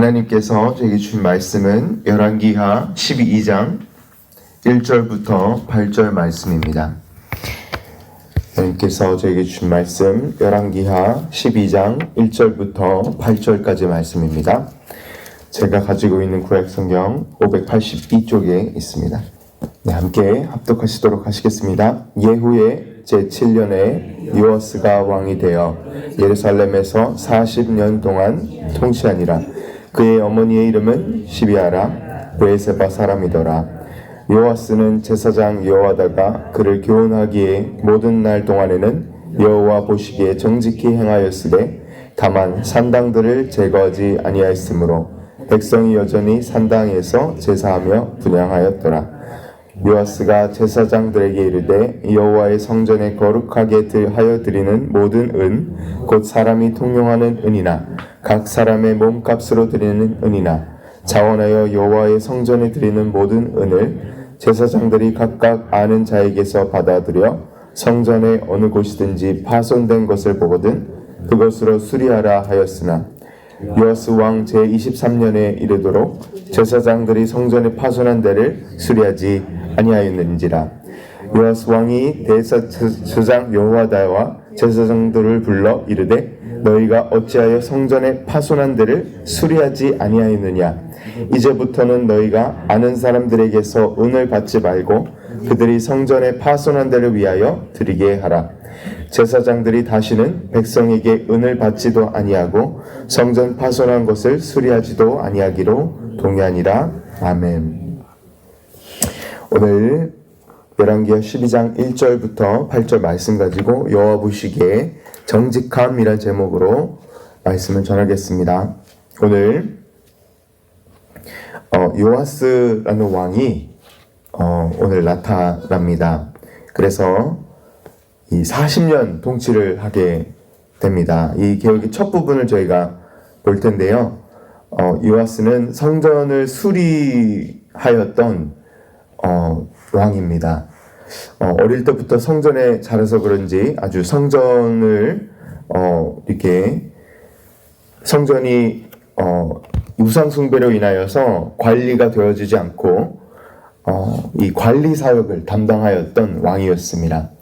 하나님께서 저에게 주신 말씀은 열왕기하 12장 1절부터 8절 말씀입니다. 하나님께서 저에게 주신 말씀 열왕기하 12장 1절부터 8절까지 말씀입니다. 제가 가지고 있는 구약성경 582쪽에 있습니다. 네, 함께 합독하시도록 하시겠습니다. 예후의 제7년에 요아스가 왕이 되어 예루살렘에서 40년 동안 통치하니라. 그의 어머니의 이름은 시비아라 브에세바 사람이더라. 요아스는 제사장 여호와다가 그를 교훈하기에 모든 날 동안에는 여호와 보시기에 정직히 행하였으되 다만 산당들을 제거하지 아니하였으므로 백성이 여전히 산당에서 제사하며 분향하였더라. 요아스가 제사장들에게 이르되 여호와의 성전에 거룩하게 하여 드리는 모든 은 곧 사람이 통용하는 은이나 각 사람의 몸값으로 드리는 은이나 자원하여 여호와의 성전에 드리는 모든 은을 제사장들이 각각 아는 자에게서 받아들여 성전의 어느 곳이든지 파손된 것을 보거든 그것으로 수리하라 하였으나 요아스 왕 제23년에 이르도록 제사장들이 성전에 파손한 데를 수리하지 아니하였는지라. 요아스 왕이 대제사장 여호와다와 제사장들을 불러 이르되 너희가 어찌하여 성전에 파손한 데를 수리하지 아니하였느냐. 이제부터는 너희가 아는 사람들에게서 은을 받지 말고 그들이 성전에 파손한 데를 위하여 드리게 하라. 제사장들이 다시는 백성에게 은을 받지도 아니하고 성전 파손한 것을 수리하지도 아니하기로 동의하니라. 아멘. 오늘 열왕기하 12장 1절부터 8절 말씀 가지고 여호와 보시기에 정직함이란 제목으로 말씀을 전하겠습니다. 오늘 요아스라는 왕이 오늘 나타납니다. 그래서 이 40년 통치를 하게 됩니다. 이 개혁의 첫 부분을 저희가 볼 텐데요. 요아스는 성전을 수리하였던 왕입니다. 어릴 때부터 성전에 자라서 그런지 아주 성전을 이렇게 성전이 우상 숭배로 인하여서 관리가 되어지지 않고 이 관리 사역을 담당하였던 왕이었습니다.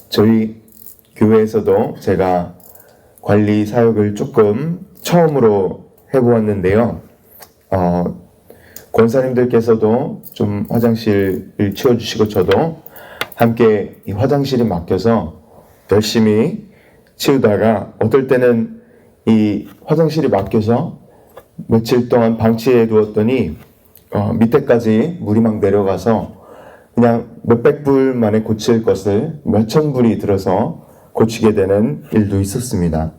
저희 교회에서도 제가 관리 사역을 조금 처음으로 해보았는데요. 권사님들께서도 좀 화장실을 치워주시고 저도 함께 이 화장실에 맡겨서 열심히 치우다가 어떨 때는 이 화장실에 맡겨서 며칠 동안 방치해 두었더니 밑에까지 물이 막 내려가서 그냥 몇백 불 만에 고칠 것을 몇천 불이 들어서 고치게 되는 일도 있었습니다.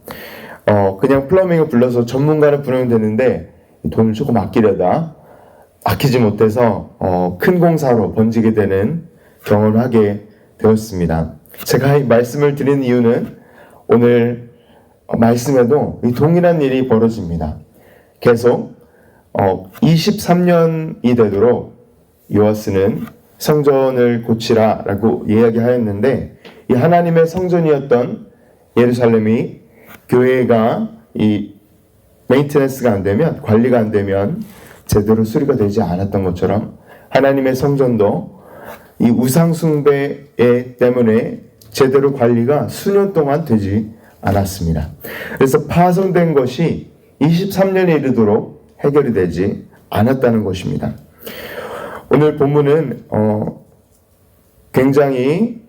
그냥 플러밍을 불러서 전문가를 부르면 되는데 돈을 조금 아끼지 못해서 큰 공사로 번지게 되는 경험을 하게 되었습니다. 제가 이 말씀을 드리는 이유는 오늘 말씀에도 이 동일한 일이 벌어집니다. 계속 23년이 되도록 요아스는 성전을 고치라 라고 이야기하였는데 이 하나님의 성전이었던 예루살렘이 교회가 이 메인테넌스가 안 되면 관리가 안 되면 제대로 수리가 되지 않았던 것처럼 하나님의 성전도 이 우상 숭배 때문에 제대로 관리가 수년 동안 되지 않았습니다. 그래서 파손된 것이 23년에 이르도록 해결이 되지 않았다는 것입니다. 오늘 본문은 굉장히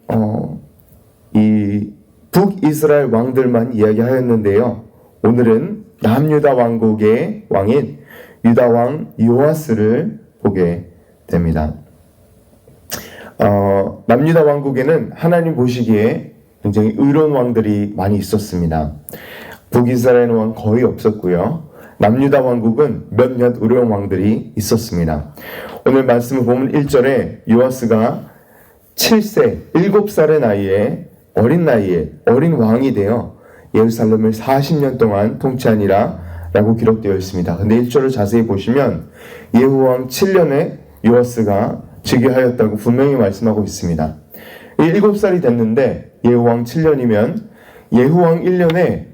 이 북이스라엘 왕들만 이야기하였는데요. 오늘은 남유다 왕국의 왕인 유다 왕 요아스를 보게 됩니다. 남유다 왕국에는 하나님 보시기에 굉장히 의로운 왕들이 많이 있었습니다. 북이스라엘 왕 거의 없었고요. 남유다 왕국은 몇몇 의로운 왕들이 있었습니다. 오늘 말씀을 보면 1절에 요아스가 7세, 7살의 나이에 어린 왕이 되어 예루살렘을 40년 동안 통치하니라 라고 기록되어 있습니다. 근데 1절을 자세히 보시면 예후왕 7년에 요아스가 즉위하였다고 분명히 말씀하고 있습니다. 7살이 됐는데 예후왕 7년이면 예후왕 1년에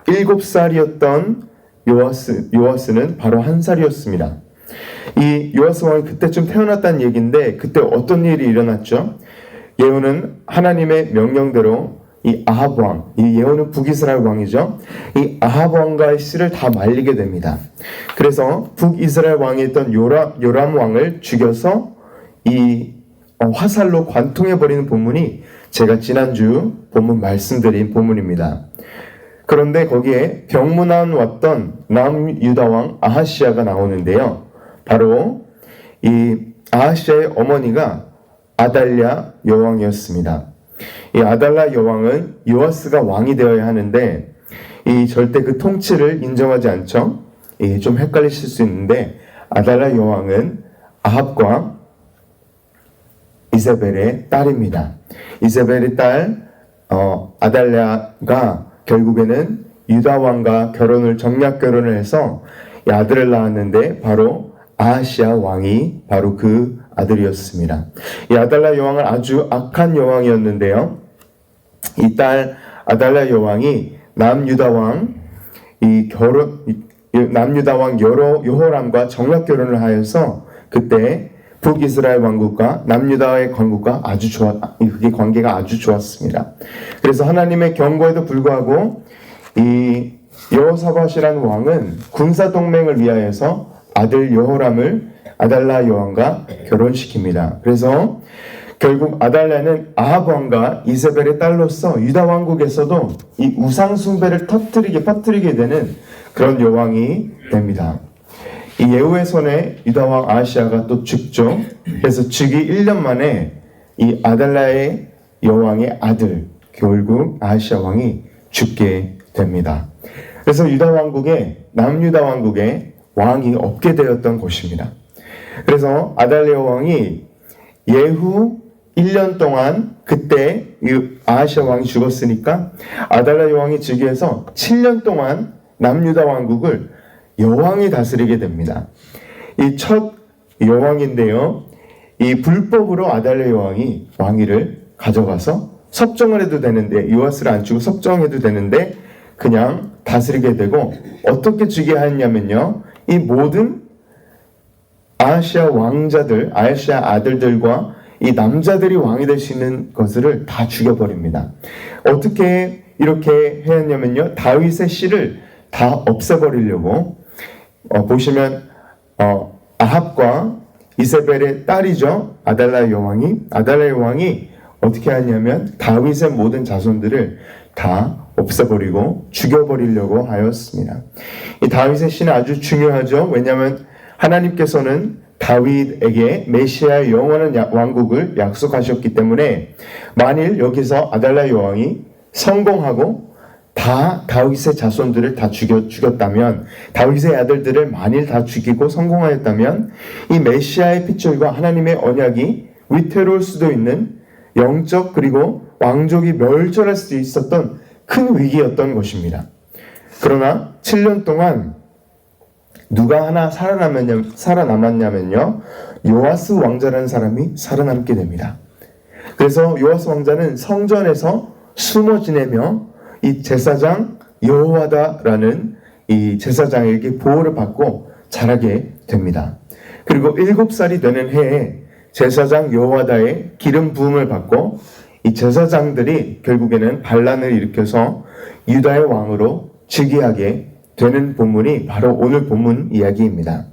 7살이었던 요아스는 바로 1살이었습니다. 이 요아스 왕이 그때쯤 태어났다는 얘기인데 그때 어떤 일이 일어났죠? 예후는 하나님의 명령대로 이 아합 왕, 이 예후는 북이스라엘 왕이죠. 이 아합 왕과의 씨를 다 말리게 됩니다. 그래서 북이스라엘 왕이었던 요람 왕을 죽여서 이 화살로 관통해버리는 본문이 제가 지난주 본문 말씀드린 본문입니다. 그런데 거기에 병문안 왔던 남유다 왕 아하시아가 나오는데요. 바로 이 아하시아의 어머니가 아달랴 여왕이었습니다. 이 아달랴 여왕은 요아스가 왕이 되어야 하는데 이 절대 그 통치를 인정하지 않죠. 좀 헷갈리실 수 있는데 아달랴 여왕은 아합과 이세벨의 딸입니다. 이세벨의 딸 아달랴가 결국에는 유다 왕과 정략 결혼을 해서 이 아들을 낳았는데 바로 아하시아 왕이 바로 그 아들이었습니다. 이 아달랴 여왕은 아주 악한 여왕이었는데요. 이 딸 아달랴 여왕이 남유다 왕 여호람과 정략 결혼을 하여서 그때 북이스라엘 왕국과 남유다의 관계가 아주 좋았습니다. 그래서 하나님의 경고에도 불구하고 이 여호사밧이라는 왕은 군사 동맹을 위하여서 아들 여호람을 아달랴 여왕과 결혼시킵니다. 그래서 결국 아달랴는 아합 왕과 이세벨의 딸로서 유다 왕국에서도 이 우상 숭배를 퍼뜨리게 되는 그런 여왕이 됩니다. 이 예후의 손에 유다 왕 아하시아가 또 죽죠. 그래서 죽이 1년 만에 이 아달랴의 여왕의 아들 결국 아하시아 왕이 죽게 됩니다. 그래서 남유다 왕국에 왕이 없게 되었던 곳입니다. 그래서 아달랴 왕이 예후 1년 동안 그때 아하시아 왕이 죽었으니까 아달랴 왕이 즉위해서 7년 동안 남유다 왕국을 여왕이 다스리게 됩니다. 이 첫 여왕인데요. 이 불법으로 아달랴 여왕이 왕위를 가져가서 섭정을 해도 되는데 요아스를 안 주고 섭정해도 되는데 그냥 다스리게 되고 어떻게 즉위하였냐면요. 이 모든 아하시아 아들들과 이 남자들이 왕이 될 수 있는 것을 다 죽여버립니다. 어떻게 이렇게 했냐면요. 다윗의 씨를 다 없애버리려고 보시면 아합과 이세벨의 딸이죠. 아달랴 여왕이 어떻게 하냐면 다윗의 모든 자손들을 다 없애버리고 죽여버리려고 하였습니다. 이 다윗의 씨는 아주 중요하죠. 왜냐하면 하나님께서는 다윗에게 메시아의 영원한 왕국을 약속하셨기 때문에 만일 여기서 아달랴 여왕이 성공하고 다 다윗의 자손들을 다 죽였다면 다윗의 아들들을 만일 다 죽이고 성공하였다면 이 메시아의 핏줄과 하나님의 언약이 위태로울 수도 있는 영적 그리고 왕족이 멸절할 수도 있었던 큰 위기였던 것입니다. 그러나 7년 동안 누가 하나 살아남았냐면요. 요아스 왕자라는 사람이 살아남게 됩니다. 그래서 요아스 왕자는 성전에서 숨어 지내며 이 제사장 여호와다라는 이 제사장에게 보호를 받고 자라게 됩니다. 그리고 7살이 되는 해에 제사장 여호와다의 기름 부음을 받고 이 제사장들이 결국에는 반란을 일으켜서 유다의 왕으로 즉위하게 되는 본문이 바로 오늘 본문 이야기입니다.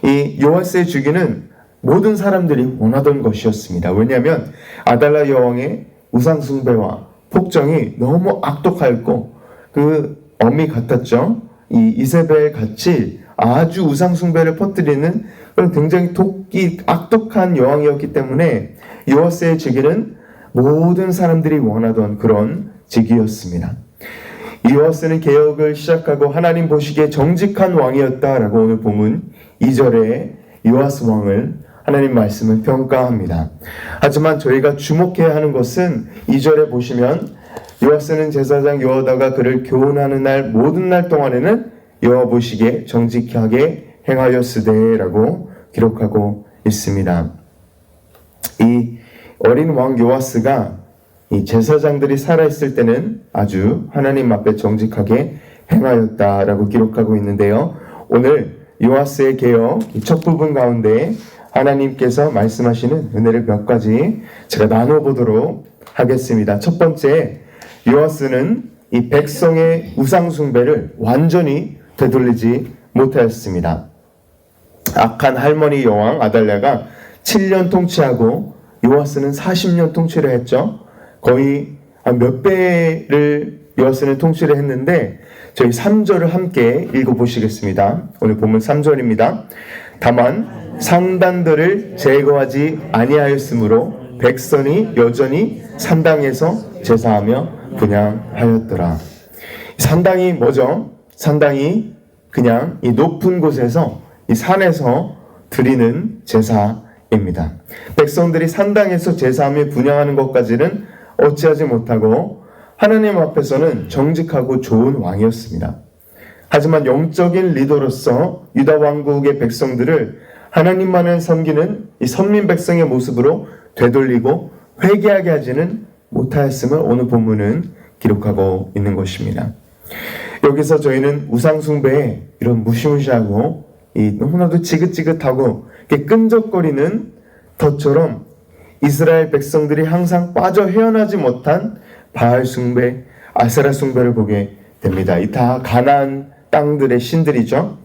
이 요아스의 즉위는 모든 사람들이 원하던 것이었습니다. 왜냐하면 아달랴 여왕의 우상 숭배와 폭정이 너무 악독하였고 그 엄이 같았죠. 이 이세벨 같이 아주 우상 숭배를 퍼뜨리는 그런 굉장히 악독한 여왕이었기 때문에 요아스의 즉위는 모든 사람들이 원하던 그런 즉위였습니다. 요아스는 개혁을 시작하고 하나님 보시기에 정직한 왕이었다라고 오늘 본문 2절에 요아스 왕을 하나님 말씀은 평가합니다. 하지만 저희가 주목해야 하는 것은 2절에 보시면 요아스는 제사장 여호와다가 그를 교훈하는 날 모든 날 동안에는 여호와 보시기에 정직하게 행하였으되라고 기록하고 있습니다. 이 어린 왕 요아스가 이 제사장들이 살아있을 때는 아주 하나님 앞에 정직하게 행하였다라고 기록하고 있는데요. 오늘 요아스의 개혁 첫 부분 가운데 하나님께서 말씀하시는 은혜를 몇 가지 제가 나눠보도록 하겠습니다. 첫 번째, 요아스는 이 백성의 우상 숭배를 완전히 되돌리지 못하였습니다. 악한 할머니 여왕 아달랴가 7년 통치하고 요아스는 40년 통치를 했죠. 거의 몇 배를 요아스는 통치를 했는데 저희 3절을 함께 읽어보시겠습니다. 오늘 본문 3절입니다. 다만 상단들을 제거하지 아니하였으므로 백성이 여전히 산당에서 제사하며 분향하였더라. 산당이 뭐죠? 산당이 그냥 이 높은 곳에서 이 산에서 드리는 제사입니다. 백성들이 산당에서 제사하며 분향하는 것까지는 어찌하지 못하고 하나님 앞에서는 정직하고 좋은 왕이었습니다. 하지만 영적인 리더로서 유다 왕국의 백성들을 하나님만을 섬기는 이 선민 백성의 모습으로 되돌리고 회개하게 하지는 못하였음을 오늘 본문은 기록하고 있는 것입니다. 여기서 저희는 우상숭배에 이런 무시무시하고 이 너무나도 지긋지긋하고 끈적거리는 덫처럼 이스라엘 백성들이 항상 빠져 헤어나지 못한 바알 숭배, 아세라 숭배를 보게 됩니다. 이 다 가나안 땅들의 신들이죠.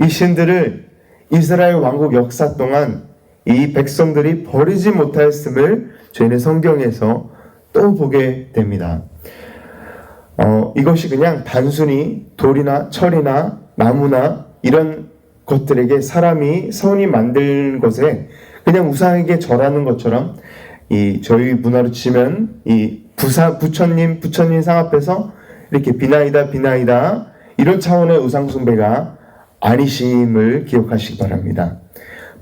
이 신들을 이스라엘 왕국 역사 동안 이 백성들이 버리지 못하였음을 저희는 성경에서 또 보게 됩니다. 이것이 그냥 단순히 돌이나 철이나 나무나 이런 것들에게 사람이 손이 만든 것에 그냥 우상에게 절하는 것처럼 이 저희 문화로 치면 이 부처님 상 앞에서 이렇게 비나이다 이런 차원의 우상 숭배가 아니심을 기억하시기 바랍니다.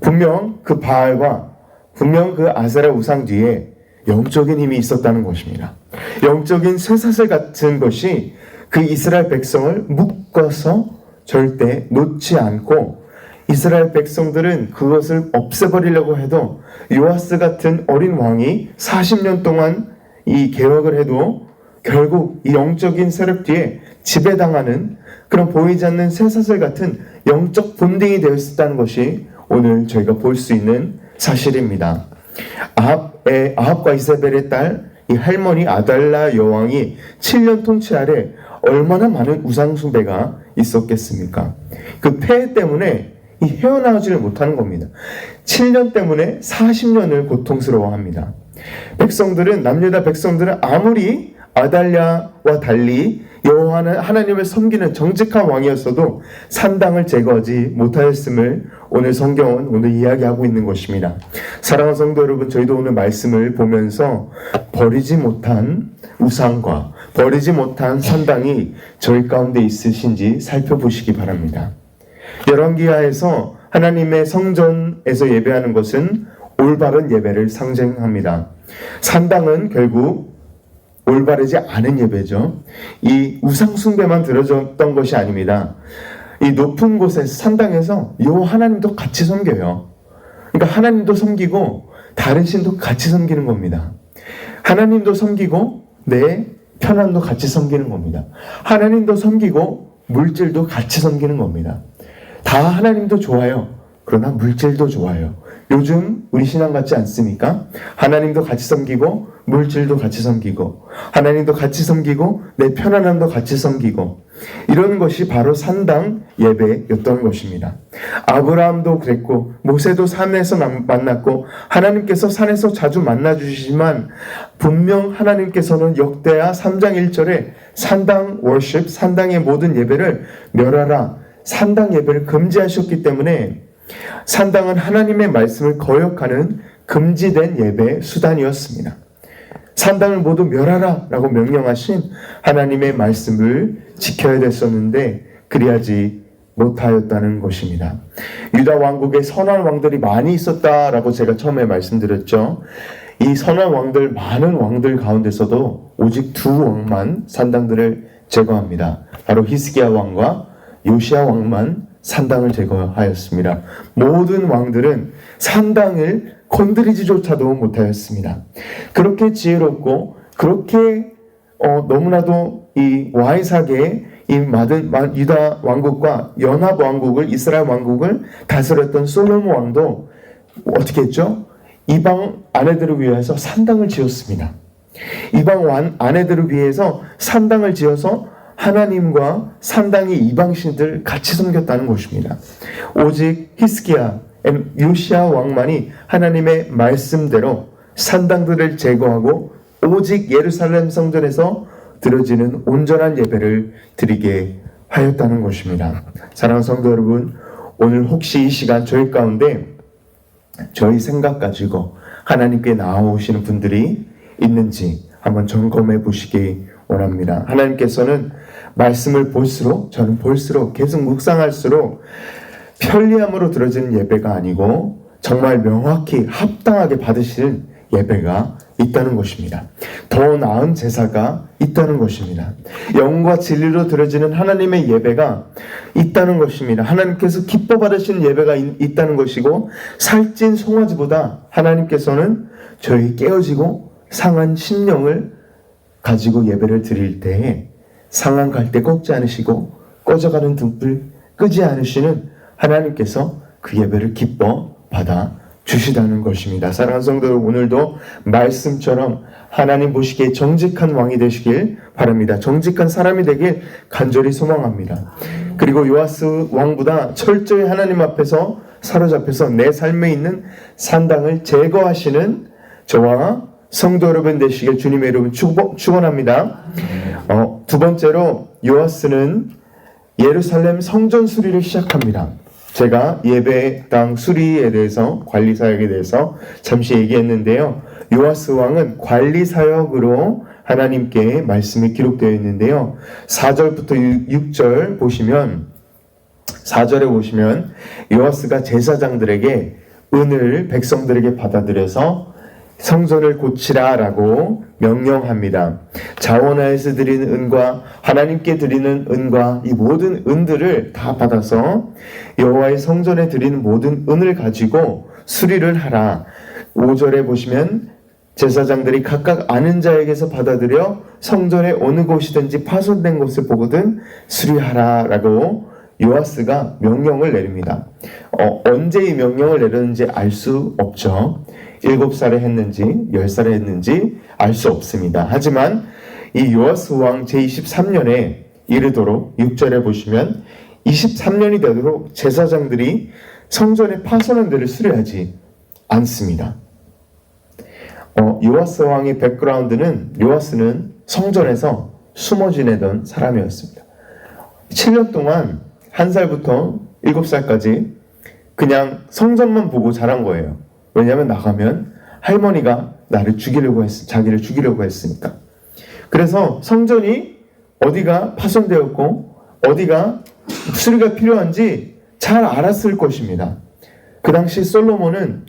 분명 그 바알과 분명 그 아세라 우상 뒤에 영적인 힘이 있었다는 것입니다. 영적인 쇠사슬 같은 것이 그 이스라엘 백성을 묶어서 절대 놓지 않고 이스라엘 백성들은 그것을 없애버리려고 해도 요아스 같은 어린 왕이 40년 동안 이 개혁을 해도 결국 이 영적인 세력 뒤에 지배당하는 그런 보이지 않는 쇠사슬 같은 영적 본딩이 되어 있었다는 것이 오늘 저희가 볼 수 있는 사실입니다. 아합과 이세벨의 딸 이 할머니 아달랴 여왕이 7년 통치 아래 얼마나 많은 우상 숭배가 있었겠습니까? 그 폐해 때문에 이 헤어나오지를 못하는 겁니다. 7년 때문에 40년을 고통스러워합니다. 백성들은 남유다 백성들은 아무리 아달랴와 달리 여호와는 하나님을 섬기는 정직한 왕이었어도 산당을 제거하지 못하였음을 오늘 성경은 오늘 이야기하고 있는 것입니다. 사랑하는 성도 여러분, 저희도 오늘 말씀을 보면서 버리지 못한 우상과 버리지 못한 산당이 저희 가운데 있으신지 살펴보시기 바랍니다. 열왕기하에서 하나님의 성전에서 예배하는 것은 올바른 예배를 상징합니다. 산당은 결국 올바르지 않은 예배죠. 이 우상 숭배만 드려졌던 것이 아닙니다. 이 높은 곳에서 산당에서 요 하나님도 같이 섬겨요. 그러니까 하나님도 섬기고 다른 신도 같이 섬기는 겁니다. 하나님도 섬기고 내 편안도 같이 섬기는 겁니다. 하나님도 섬기고 물질도 같이 섬기는 겁니다. 다 하나님도 좋아요. 그러나 물질도 좋아요. 요즘 우리 신앙 같지 않습니까? 하나님도 같이 섬기고 물질도 같이 섬기고 하나님도 같이 섬기고 내 편안함도 같이 섬기고 이러는 것이 바로 산당 예배였던 것입니다. 아브라함도 그랬고 모세도 산에서 만났고 하나님께서 산에서 자주 만나주시지만 분명 하나님께서는 역대하 3장 1절에 산당 워십, 산당의 모든 예배를 멸하라, 산당 예배를 금지하셨기 때문에 산당은 하나님의 말씀을 거역하는 금지된 예배의 수단이었습니다. 산당을 모두 멸하라 라고 명령하신 하나님의 말씀을 지켜야 됐었는데 그리하지 못하였다는 것입니다. 유다 왕국에 선한 왕들이 많이 있었다라고 제가 처음에 말씀드렸죠. 이 선한 왕들, 많은 왕들 가운데서도 오직 두 왕만 산당들을 제거합니다. 바로 히스기야 왕과 요시야 왕만 산당을 제거하였습니다. 모든 왕들은 산당을 건드리지조차도 못하였습니다. 그렇게 지혜롭고 그렇게 너무나도 이 와이사게 이 유다 왕국과 연합 왕국을, 이스라엘 왕국을 다스렸던 솔로몬 왕도 어떻게 했죠? 이방 아내들을 위해서 산당을 지었습니다. 이방 아내들을 위해서 산당을 지어서 하나님과 산당의 이방신들 같이 섬겼다는 것입니다. 오직 히스기야, 요시야 왕만이 하나님의 말씀대로 산당들을 제거하고 오직 예루살렘 성전에서 드려지는 온전한 예배를 드리게 하였다는 것입니다. 사랑하는 성도 여러분, 오늘 혹시 이 시간 저희 가운데 저희 생각 가지고 하나님께 나아오시는 분들이 있는지 한번 점검해 보시기 원합니다. 하나님께서는 말씀을 볼수록, 저는 볼수록, 계속 묵상할수록 편리함으로 드려지는 예배가 아니고 정말 명확히 합당하게 받으실 예배가 있다는 것입니다. 더 나은 제사가 있다는 것입니다. 영과 진리로 드려지는 하나님의 예배가 있다는 것입니다. 하나님께서 기뻐 받으시는 예배가 있다는 것이고, 살찐 송아지보다 하나님께서는 저희 깨어지고 상한 심령을 가지고 예배를 드릴 때에 상한 갈대 꺾지 않으시고 꺼져가는 등불 끄지 않으시는 하나님께서 그 예배를 기뻐 받아 주시다는 것입니다. 사랑하는 성도 여러분, 오늘도 말씀처럼 하나님 보시기에 정직한 왕이 되시길 바랍니다. 정직한 사람이 되길 간절히 소망합니다. 그리고 요아스 왕보다 철저히 하나님 앞에서 사로잡혀서 내 삶에 있는 산당을 제거하시는 저와 성도 여러분 되시길 주님의 이름으로 축원합니다. 두 번째로 요아스는 예루살렘 성전 수리를 시작합니다. 제가 예배당 수리에 대해서, 관리 사역에 대해서 잠시 얘기했는데요. 요아스 왕은 관리 사역으로 하나님께 말씀이 기록되어 있는데요. 4절부터 6절 보시면, 4절에 보시면 요아스가 제사장들에게 은을 백성들에게 받아들여서 성전을 고치라라고 명령합니다. 자원하에서 드리는 은과 하나님께 드리는 은과 이 모든 은들을 다 받아서 여호와의 성전에 드리는 모든 은을 가지고 수리를 하라. 5절에 보시면 제사장들이 각각 아는 자에게서 받아들여 성전의 어느 곳이든지 파손된 곳을 보거든 수리하라라고 요아스가 명령을 내립니다. 언제 이 명령을 내렸는지 알 수 없죠. 7살에 했는지 10살에 했는지 알 수 없습니다. 하지만 이 요아스 왕 제23년에 이르도록 6절에 보시면 23년이 되도록 제사장들이 성전의 파손한 데를 수리하지 않습니다. 요아스 왕의 백그라운드는, 요아스는 성전에서 숨어 지내던 사람이었습니다. 7년 동안 1살부터 7살까지 그냥 성전만 보고 자란 거예요. 왜냐하면 나가면 할머니가 자기를 죽이려고 했으니까. 그래서 성전이 어디가 파손되었고 어디가 수리가 필요한지 잘 알았을 것입니다. 그 당시 솔로몬은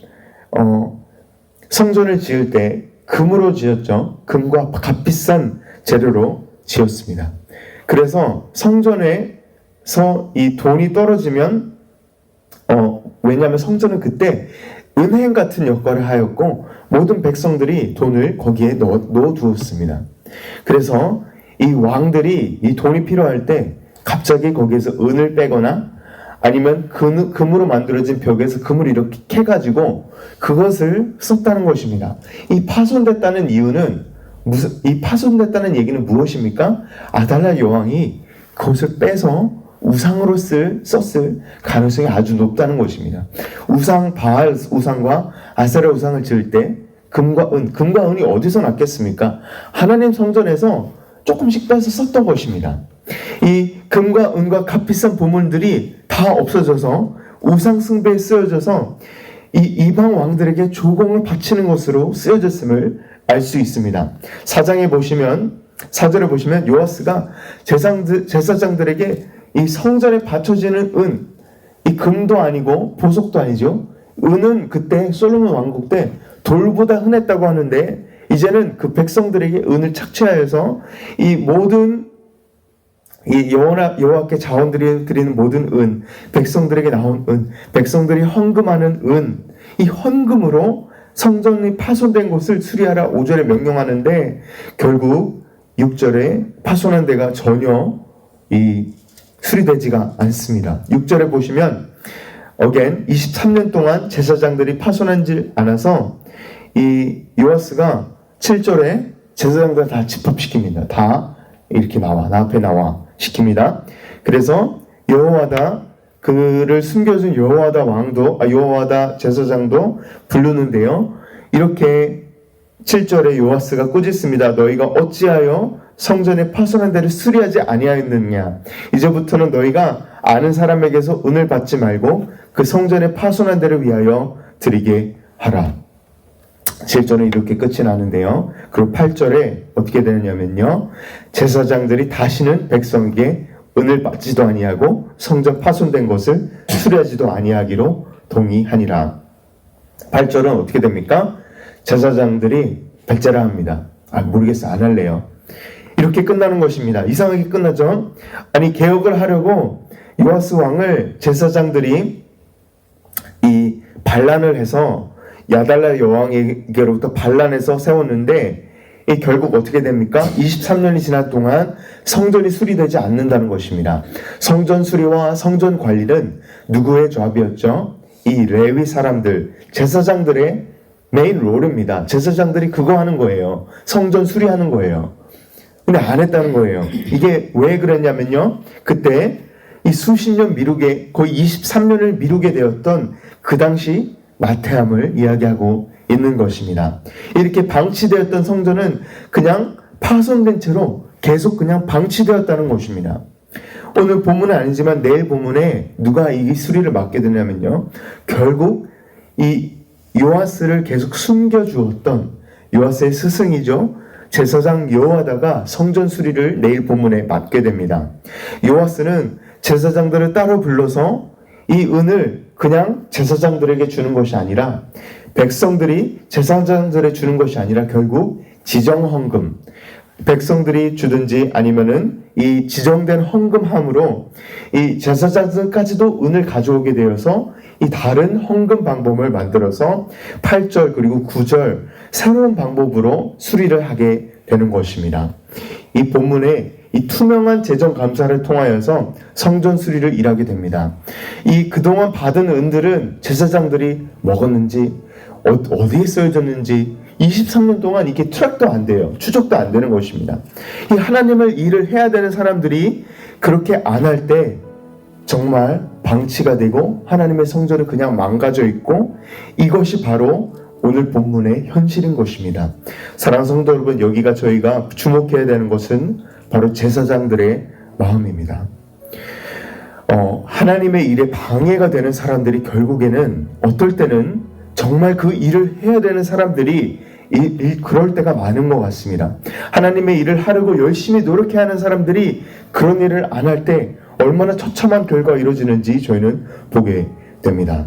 성전을 지을 때 금으로 지었죠. 금과 값비싼 재료로 지었습니다. 그래서 성전에서 이 돈이 떨어지면 왜냐하면 성전은 그때 은행 같은 역할을 하였고 모든 백성들이 돈을 거기에 넣어 두었습니다. 그래서 이 왕들이 이 돈이 필요할 때 갑자기 거기에서 은을 빼거나 아니면 금으로 만들어진 벽에서 금을 이렇게 캐가지고 그것을 썼다는 것입니다. 이 파손됐다는 얘기는 무엇입니까? 아달랴 여왕이 그것을 빼서 우상으로 썼을 가능성이 아주 높다는 것입니다. 바알 우상과 아세라 우상을 지을 때 금과 은이 어디서 났겠습니까? 하나님 성전에서 조금씩 빼서 썼던 것입니다. 이 금과 은과 값비싼 보물들이 다 없어져서 우상 숭배에 쓰여져서 이 이방 왕들에게 조공을 바치는 것으로 쓰여졌음을 알 수 있습니다. 4절에 보시면 요아스가 제사장들에게 이 성전에 바쳐지는 은, 이 금도 아니고 보석도 아니죠. 은은 그때 솔로몬 왕국 때 돌보다 흔했다고 하는데 이제는 그 백성들에게 은을 착취하여서 이 모든 여호와께 자원들이 드리는 모든 은, 백성들에게 나온 은, 백성들이 헌금하는 은, 이 헌금으로 성전이 파손된 곳을 수리하라 5절에 명령하는데 결국 6절에 파손한 데가 전혀 수리되지가 않습니다. 6절에 보시면 again 23년 동안 제사장들이 파손하지 않아서 이 요아스가 7절에 제사장들 다 집합시킵니다. 다 이렇게 나 앞에 나와 시킵니다. 그래서 여호와다 그를 숨겨준 여호와다 왕도 여호와다 제사장도 부르는데요. 이렇게 7절에 요아스가 꾸짖습니다. 너희가 어찌하여 성전의 파손한 데를 수리하지 아니하였느냐. 이제부터는 너희가 아는 사람에게서 은을 받지 말고 그 성전의 파손한 데를 위하여 드리게 하라. 7절은 이렇게 끝이 나는데요. 그리고 8절에 어떻게 되느냐면요. 제사장들이 다시는 백성에게 은을 받지도 아니하고 성전 파손된 것을 수리하지도 아니하기로 동의하니라. 8절은 어떻게 됩니까? 제사장들이 백제라 합니다. 모르겠어, 안 할래요. 이렇게 끝나는 것입니다. 이상하게 끝나죠? 아니, 개혁을 하려고 요아스 왕을 제사장들이 이 반란을 해서 야달라 여왕에게로부터 반란해서 세웠는데 결국 어떻게 됩니까? 23년이 지난 동안 성전이 수리되지 않는다는 것입니다. 성전 수리와 성전 관리는 누구의 조합이었죠? 이 레위 사람들, 제사장들의 메인 롤입니다. 제사장들이 그거 하는 거예요. 성전 수리하는 거예요. 근데 안 했다는 거예요. 이게 왜 그랬냐면요. 그때 이 수십 년 미루게, 거의 23년을 미루게 되었던 그 당시 나태함을 이야기하고 있는 것입니다. 이렇게 방치되었던 성전은 그냥 파손된 채로 계속 그냥 방치되었다는 것입니다. 오늘 본문은 아니지만 내일 본문에 누가 이 수리를 맡게 되냐면요. 결국 이 요아스를 계속 숨겨주었던 요아스의 스승이죠. 제사장 여호와다가 성전 수리를 내일 본문에 맡게 됩니다. 요아스는 제사장들을 따로 불러서 이 은을 그냥 제사장들에게 주는 것이 아니라 백성들이 제사장들에 주는 것이 아니라 결국 지정헌금, 백성들이 주든지 아니면은 이 지정된 헌금함으로 이 제사장들까지도 은을 가져오게 되어서 이 다른 헌금 방법을 만들어서 8절 그리고 9절 새로운 방법으로 수리를 하게 되는 것입니다. 이 본문에 이 투명한 재정 감사를 통하여서 성전 수리를 일하게 됩니다. 이 그동안 받은 은들은 제사장들이 먹었는지 어디에 쓰여졌는지 23년 동안 이게 트랙도 안 돼요. 추적도 안 되는 것입니다. 이 하나님을 일을 해야 되는 사람들이 그렇게 안 할 때 정말 방치가 되고 하나님의 성전은 그냥 망가져 있고 이것이 바로 오늘 본문의 현실인 것입니다. 사랑하는 성도 여러분, 여기가 저희가 주목해야 되는 것은 바로 제사장들의 마음입니다. 하나님의 일에 방해가 되는 사람들이 결국에는 어떨 때는 정말 그 일을 해야 되는 사람들이 그럴 때가 많은 것 같습니다. 하나님의 일을 하려고 열심히 노력해야 하는 사람들이 그런 일을 안 할 때 얼마나 처참한 결과가 이루어지는지 저희는 보게 됩니다.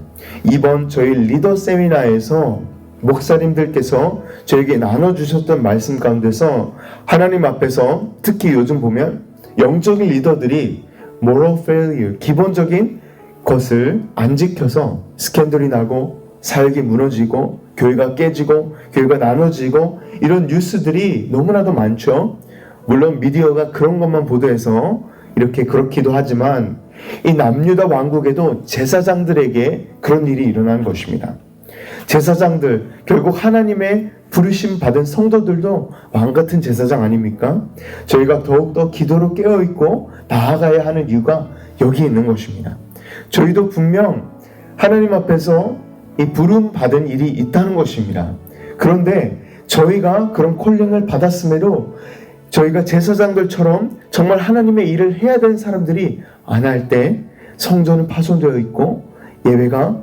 이번 저희 리더 세미나에서 목사님들께서 저에게 나눠주셨던 말씀 가운데서 하나님 앞에서 특히 요즘 보면 영적인 리더들이 moral failure, 기본적인 것을 안 지켜서 스캔들이 나고 사역이 무너지고 교회가 깨지고 교회가 나눠지고 이런 뉴스들이 너무나도 많죠. 물론 미디어가 그런 것만 보도해서 이렇게 그렇기도 하지만 이 남유다 왕국에도 제사장들에게 그런 일이 일어난 것입니다. 제사장들, 결국 하나님의 부르심 받은 성도들도 왕같은 제사장 아닙니까? 저희가 더욱더 기도로 깨어있고 나아가야 하는 이유가 여기 있는 것입니다. 저희도 분명 하나님 앞에서 이 부름 받은 일이 있다는 것입니다. 그런데 저희가 그런 콜링을 받았음에도 저희가 제사장들처럼 정말 하나님의 일을 해야 되는 사람들이 안 할 때 성전은 파손되어 있고 예배가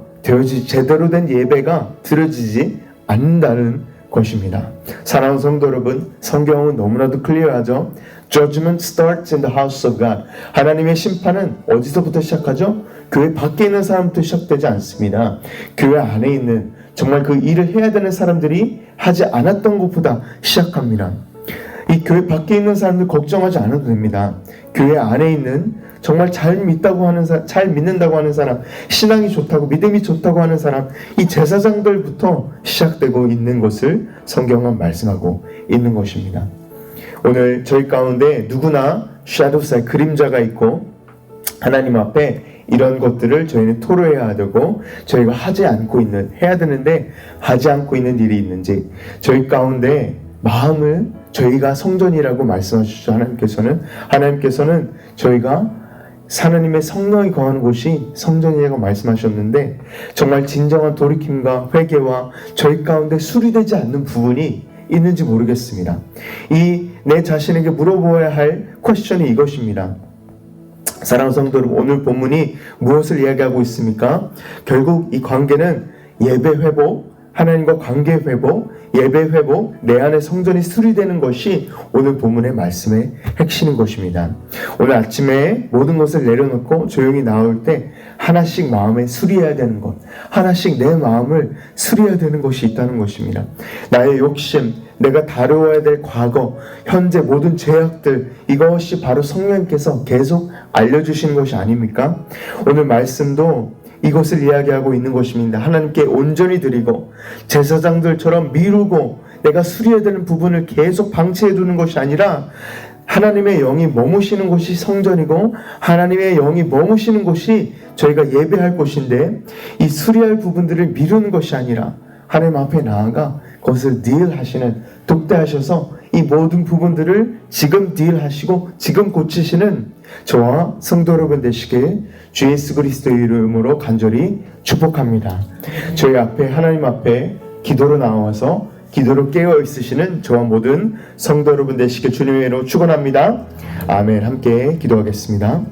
제대로 된 예배가 드려지지 않는다는 것입니다. 사랑하는 성도 여러분, 성경은 너무나도 클리어하죠. Judgment starts in the house of God. 하나님의 심판은 어디서부터 시작하죠? 교회 밖에 있는 사람부터 시작되지 않습니다. 교회 안에 있는 정말 그 일을 해야 되는 사람들이 하지 않았던 것보다 시작합니다. 이 교회 밖에 있는 사람들 걱정하지 않아도 됩니다. 교회 안에 있는 정말 잘 믿는다고 하는 사람, 신앙이 좋다고 믿음이 좋다고 하는 사람, 이 제사장들부터 시작되고 있는 것을 성경은 말씀하고 있는 것입니다. 오늘 저희 가운데 누구나 섀도우사의 그림자가 있고 하나님 앞에 이런 것들을 저희는 토로해야 되고 저희가 하지 않고 있는 해야 되는데 하지 않고 있는 일이 있는지 저희 가운데 마음을 저희가 성전이라고 말씀하셨죠. 하나님께서는 저희가 하나님의 성령이 거하는 곳이 성전이라고 말씀하셨는데 정말 진정한 돌이킴과 회개와 저희 가운데 수리되지 않는 부분이 있는지 모르겠습니다. 이 내 자신에게 물어보아야 할 퀘스천이 이것입니다. 사랑하는 성도 여러분, 오늘 본문이 무엇을 이야기하고 있습니까? 결국 이 관계는 예배 회복, 하나님과 관계 회복, 예배 회복, 내 안의 성전이 수리되는 것이 오늘 본문의 말씀의 핵심인 것입니다. 오늘 아침에 모든 것을 내려놓고 조용히 나올 때 하나씩 마음에 수리해야 되는 것, 하나씩 내 마음을 수리해야 되는 것이 있다는 것입니다. 나의 욕심, 내가 다루어야 될 과거, 현재 모든 죄악들, 이것이 바로 성령님께서 계속 알려주시는 것이 아닙니까? 오늘 말씀도 이것을 이야기하고 있는 것입니다. 하나님께 온전히 드리고 제사장들처럼 미루고 내가 수리해야 되는 부분을 계속 방치해 두는 것이 아니라 하나님의 영이 머무시는 곳이 성전이고 하나님의 영이 머무시는 곳이 저희가 예배할 곳인데 이 수리할 부분들을 미루는 것이 아니라 하나님 앞에 나아가 그것을 딜하시는, 독대하셔서 이 모든 부분들을 지금 딜하시고 지금 고치시는 저와 성도 여러분 되시길 주 예수 그리스도의 이름으로 간절히 축복합니다. 저희 앞에 하나님 앞에 기도로 나와서 기도로 깨어 있으시는 저와 모든 성도 여러분 되시길 주님의 이름으로 축원합니다. 아멘. 함께 기도하겠습니다.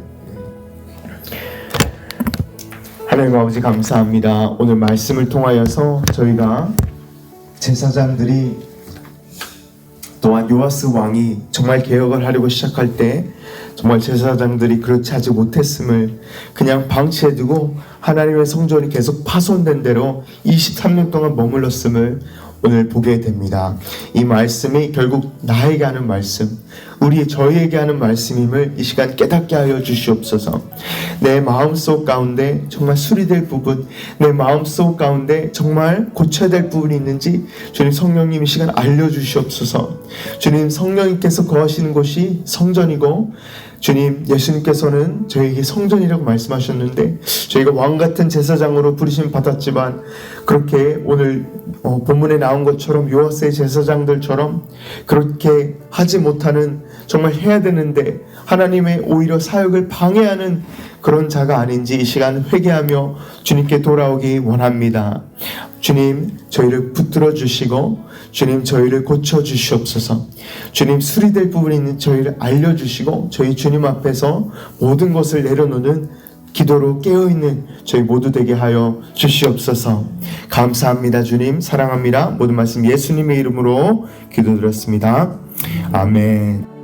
하나님 아버지 감사합니다. 오늘 말씀을 통하여서 저희가 제사장들이 또한 요아스 왕이 정말 개혁을 하려고 시작할 때 정말 제사장들이 그렇지 하지 못했음을 그냥 방치해두고 하나님의 성전이 계속 파손된 대로 23년 동안 머물렀음을 오늘 보게 됩니다. 이 말씀이 결국 나에게 하는 말씀, 저희에게 하는 말씀임을 이 시간 깨닫게 하여 주시옵소서. 내 마음속 가운데 정말 수리될 부분, 내 마음속 가운데 정말 고쳐야 될 부분이 있는지 주님 성령님 이 시간 알려주시옵소서. 주님 성령님께서 거하시는 곳이 성전이고 주님 예수님께서는 저에게 성전이라고 말씀하셨는데 저희가 왕같은 제사장으로 부르심 받았지만 그렇게 오늘 본문에 나온 것처럼 요아스의 제사장들처럼 그렇게 하지 못하는, 정말 해야 되는데 하나님의 오히려 사역을 방해하는 그런 자가 아닌지 이 시간 회개하며 주님께 돌아오기 원합니다. 주님 저희를 붙들어 주시고 주님 저희를 고쳐 주시옵소서. 주님 수리될 부분이 있는 저희를 알려주시고 저희 주님 앞에서 모든 것을 내려놓는 기도로 깨어있는 저희 모두 되게 하여 주시옵소서. 감사합니다. 주님 사랑합니다. 모든 말씀 예수님의 이름으로 기도드렸습니다. 아멘.